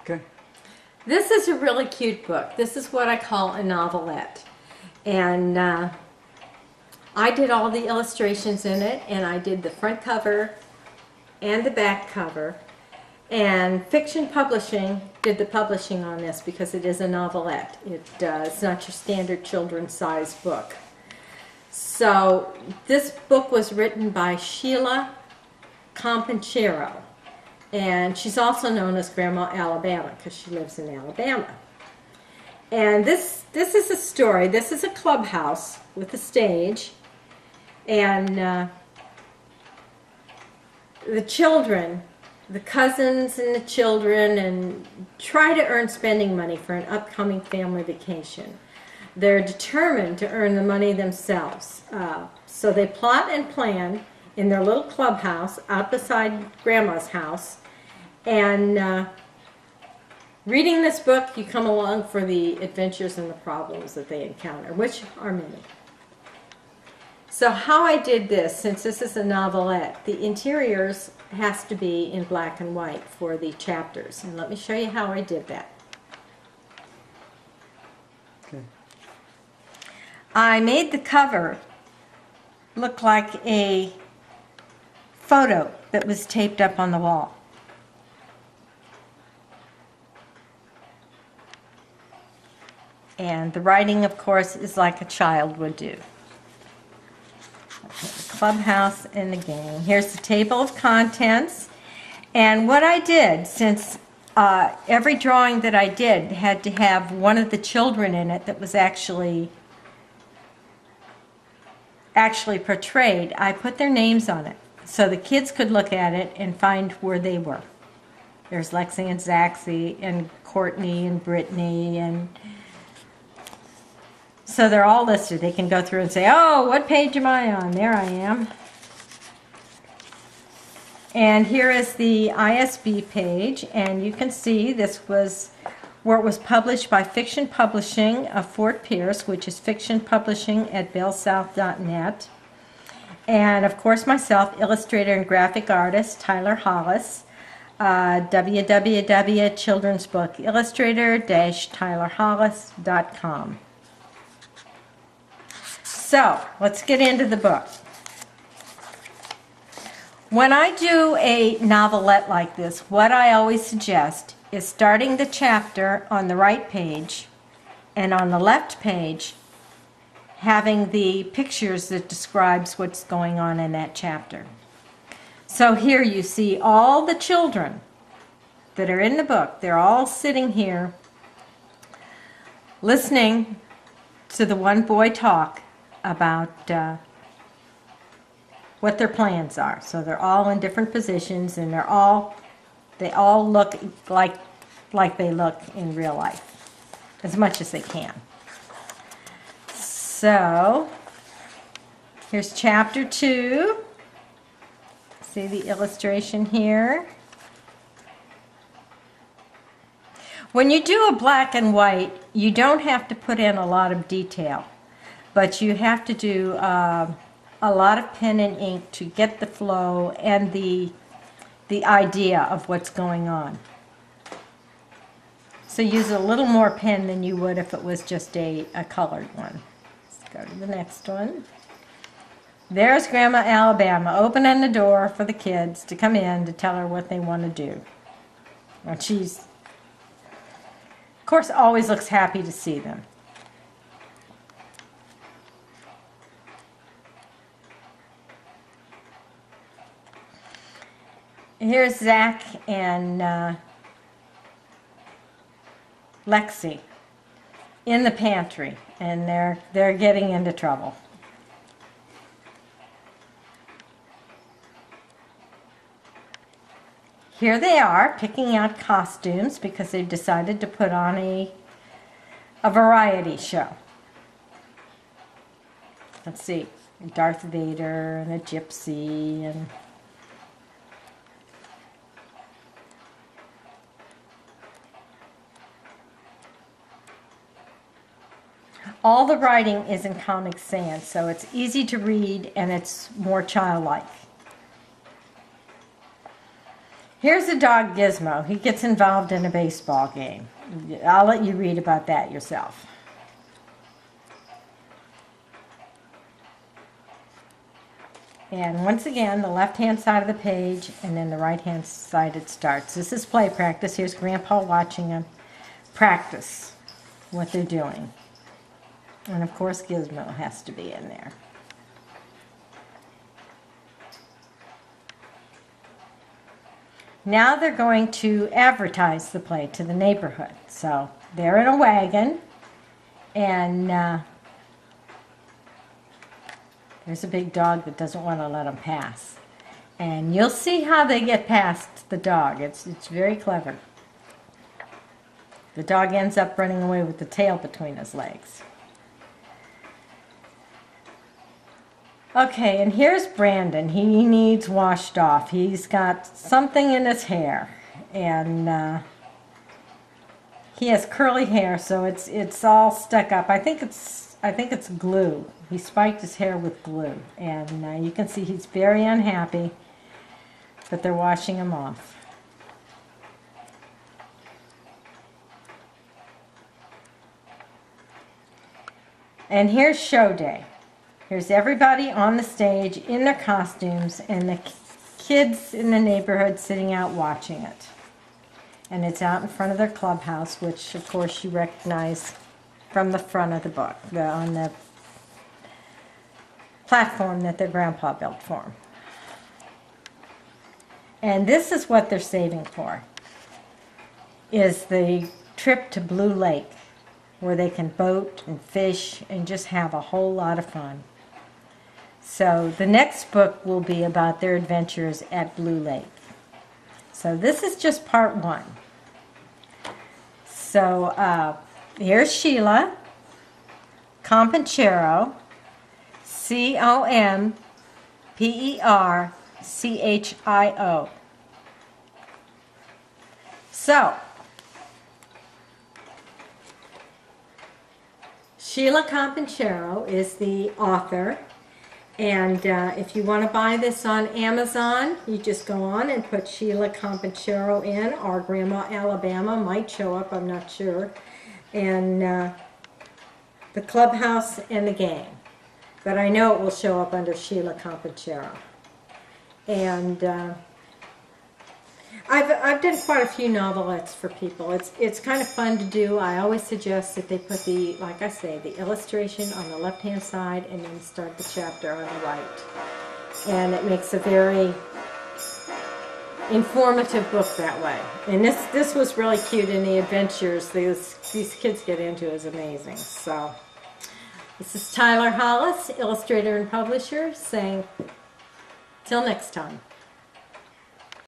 Okay. This is a really cute book. This is what I call a novelette. And I did all the illustrations in it, and I did the front cover and the back cover. And Fiction Publishing did the publishing on this because it is a novelette. It's not your standard children's size book. So this book was written by Sheila Companchero. And she's also known as Grandma Alabama because she lives in Alabama. And this is a story. This is a clubhouse with a stage. And the children, the cousins and the children, and try to earn spending money for an upcoming family vacation. They're determined to earn the money themselves. So they plot and plan in their little clubhouse out beside Grandma's house. And reading this book, you come along for the adventures and the problems that they encounter, which are many. So how I did this, since this is a novelette, the interiors has to be in black and white for the chapters. And let me show you how I did that. Okay. I made the cover look like a photo that was taped up on the wall. And the writing, of course, is like a child would do. Okay, the clubhouse and the gang. Here's the table of contents. And what I did, since every drawing that I did had to have one of the children in it that was actually portrayed, I put their names on it so the kids could look at it and find where they were. There's Lexi and Zaxi and Courtney and Brittany, and so they're all listed. They can go through and say, oh, what page am I on? There I am. And here is the ISB page, and you can see this was where it was published by Fiction Publishing of Fort Pierce, which is Fiction Publishing at bellsouth.net. And of course myself, illustrator and graphic artist Tyler Hollis, www.childrensbookillustrator-tylerhollis.com. So, let's get into the book. When I do a novelette like this, what I always suggest is starting the chapter on the right page, and on the left page having the pictures that describes what's going on in that chapter. So here you see all the children that are in the book. They're all sitting here listening to the one boy talk about what their plans are. So they're all in different positions, and they all look like they look in real life, as much as they can. So here's chapter 2. See the illustration here. When you do a black and white, you don't have to put in a lot of detail, but you have to do a lot of pen and ink to get the flow and the idea of what's going on. So use a little more pen than you would if it was just a colored one. Let's go to the next one. There's Grandma Alabama opening the door for the kids to come in to tell her what they want to do. And she's, of course, always looks happy to see them. Here's Zach and Lexi in the pantry, and they're getting into trouble. Here they are picking out costumes because they've decided to put on a variety show. Let's see, Darth Vader and a gypsy and all the writing is in Comic Sans, so it's easy to read and it's more childlike. Here's a dog, Gizmo. He gets involved in a baseball game. I'll let you read about that yourself. And once again, the left-hand side of the page, and then the right-hand side it starts. This is play practice. Here's Grandpa watching them practice what they're doing. And of course, Gizmo has to be in there. Now they're going to advertise the play to the neighborhood. So they're in a wagon, and there's a big dog that doesn't want to let them pass. And you'll see how they get past the dog. It's very clever. The dog ends up running away with the tail between his legs. Okay, and here's Brandon. He needs washed off. He's got something in his hair, and he has curly hair, so it's all stuck up. I think it's glue. He spiked his hair with glue, and you can see he's very unhappy, but they're washing him off. And here's show day. Here's everybody on the stage in their costumes, and the kids in the neighborhood sitting out watching it. And it's out in front of their clubhouse, which of course you recognize from the front of the book, on the platform that their grandpa built for them. And this is what they're saving for, is the trip to Blue Lake, where they can boat and fish and just have a whole lot of fun. So the next book will be about their adventures at Blue Lake. So this is just part 1. So here's Sheila Companchero, Comperchio. So Sheila Companchero is the author. And if you want to buy this on Amazon, you just go on and put Sheila Companchero in, or Grandma Alabama might show up, I'm not sure. And the clubhouse and the gang. But I know it will show up under Sheila Companchero. And I've done quite a few novelettes for people. It's kind of fun to do. I always suggest that they put the, like I say, the illustration on the left-hand side and then start the chapter on the right. And it makes a very informative book that way. And this was really cute, and the adventures these kids get into is amazing. So this is Tyler Hollis, illustrator and publisher, saying till next time.